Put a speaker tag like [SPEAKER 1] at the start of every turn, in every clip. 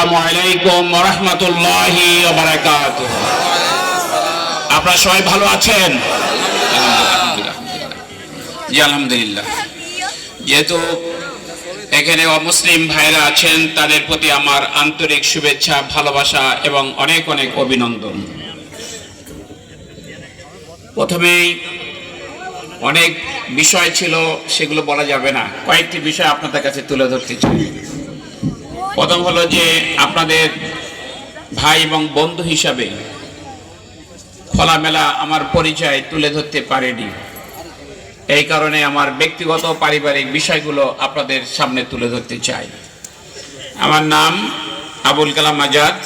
[SPEAKER 1] আসসালামু আলাইকুম ওয়া রাহমাতুল্লাহি ওয়া বারাকাতুহু। আপনারা সবাই ভালো আছেন? জি আলহামদুলিল্লাহ। যেহেতু এখানে অমুসলিম ভাইরা আছেন, তাদের প্রতি আমার আন্তরিক শুভেচ্ছা, ভালোবাসা এবং অনেক অনেক অভিনন্দন। প্রথমেই অনেক বিষয় ছিল, সেগুলো বলা যাবে না, কয়েকটি বিষয় আপনাদের কাছে তুলে ধরতে চাই। প্রথম হলো যে আপনাদের ভাই এবং বন্ধু হিসাবে খোলামেলা আমার পরিচয় তুলে ধরতে পারেনি, এই কারণে আমার ব্যক্তিগত পারিবারিক বিষয়গুলো আপনাদের সামনে তুলে ধরতে চাই। আমার নাম আবুল কালাম আজাদ,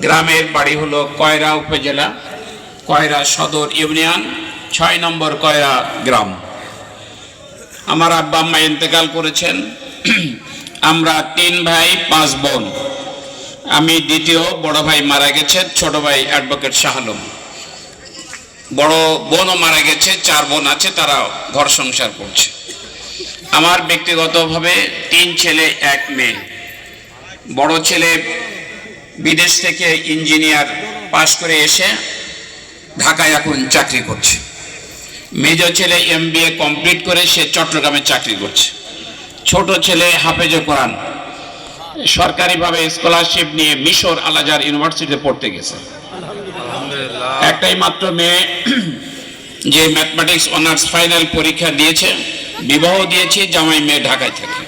[SPEAKER 1] গ্রামের বাড়ি হলো কয়রা উপজেলা, কয়রা সদর ইউনিয়ন, 6 নম্বর কয়রা গ্রাম। আমার আব্বা আম্মা ইন্তেকাল করেছেন। আমরা 3 ভাই 5 বোন। আমি দ্বিতীয়, বড় ভাই মারা গেছে, ছোট ভাই অ্যাডভোকেট শাহ আলম। বড় বোনও মারা গেছে, 4 বোন আছে, তারা ঘর সংসার করছে। আমার ব্যক্তিগতভাবে 3 ছেলে 1 মেয়ে। বড় ছেলে বিদেশ থেকে ইঞ্জিনিয়ার পাশ করে এসে ঢাকায় এখন চাকরি করছে। মেজ ছেলে MBA কমপ্লিট করে সে চট্টগ্রামে চাকরি করছে। ছোট ছেলে হাফেজে কোরআন, সরকারিভাবে স্কলারশিপ নিয়ে মিশর আল আজহার ইউনিভার্সিটিতে পড়তে গেছে। একটাই মাত্র মেয়ে, যে ম্যাথমেটিক্স অনার্স ফাইনাল পরীক্ষা দিয়েছে, বিবাহ দিয়েছি, জামাই মেয়ে ঢাকায় থাকে।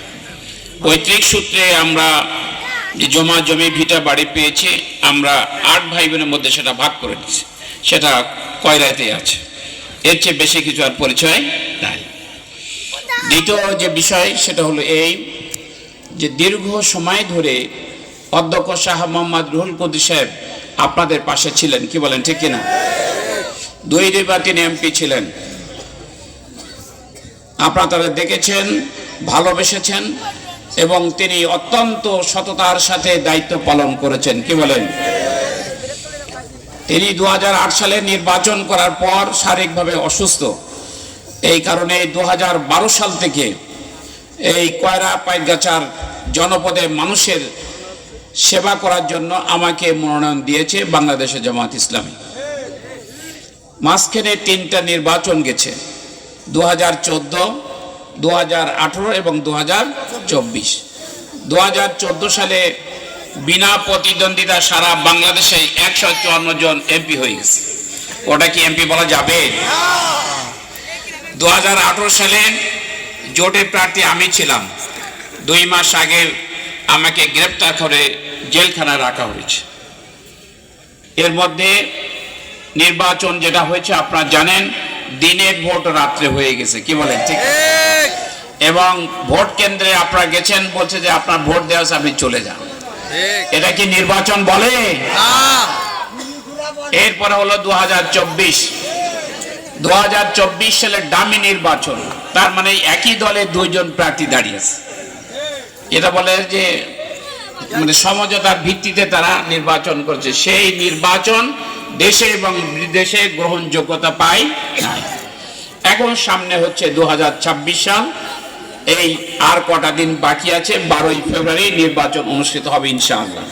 [SPEAKER 1] পৈতৃক সূত্রে আমরা যে জমা জমি ভিটা বাড়ি পেয়েছি, আমরা 8 ভাই বোনের মধ্যে সেটা ভাগ করে দিচ্ছি, সেটা কয়রাতে আছে। এর চেয়ে বেশি কিছু আর পরিচয় নাই। দ্বিতীয় যে বিষয় সেটা হলো এই যে দীর্ঘ সময় ধরে অধ্যক্ষ শাহ মোহাম্মদ রুহুল কুদ্দুস সাহেব আপনাদের পাশে ছিলেন, কি বলেন, ঠিক কিনা? 2 বার তিনি MP ছিলেন। আপনারা তাদের দেখেছেন, ভালোবেসেছেন এবং তিনি অত্যন্ত সততার সাথে দায়িত্ব পালন করেছেন, কি বলেন? তিনি 2008 সালে নির্বাচন করার পর শারীরিকভাবে অসুস্থ, এই কারণে 2012 সাল থেকে এই কয়রা পাইকগাছার জনপদে মানুষের সেবা করার জন্য আমাকে মনোনয়ন দিয়েছে বাংলাদেশের জামাত ইসলামী। মাঝখানে 3টা নির্বাচন গেছে, 2014, 2018 এবং 2024। 2014 সালে বিনা প্রতিদ্বন্দ্বিতা সারা বাংলাদেশে 154 জন MP হয়ে গেছে। ওটা কি MP বলা যাবে? 2018 সালে জোটের প্রার্থী আমি ছিলাম। 2 মাস আগে আমাকে গ্রেপ্তার করে জেলখানায় রাখা হয়েছে। এর মধ্যে নির্বাচন যেটা হয়েছে আপনারা জানেন, দিনের ভোট রাত্রে হয়ে গেছে, কি বলেন, ঠিক? এবং ভোট কেন্দ্রে আপনারা গেছেন, বলছে যে আপনার ভোট দেওয়া আছে, আপনি চলে যান। এটা কি নির্বাচন বলে? এরপরে হলো 2024 সালে ডামি নির্বাচন, তার মানে একই দলে 2 জন প্রার্থী দাঁড়িয়েছে। এটা বলে যে মানে সমঝোতার ভিত্তিতে তারা নির্বাচন করছে। সেই নির্বাচন দেশে এবং বিদেশে গ্রহণযোগ্যতা পায় নাই। এখন সামনে হচ্ছে 2026 সাল, এই আর কটা দিন বাকি আছে, 12ই ফেব্রুয়ারি নির্বাচন অনুষ্ঠিত হবে ইনশাআল্লাহ।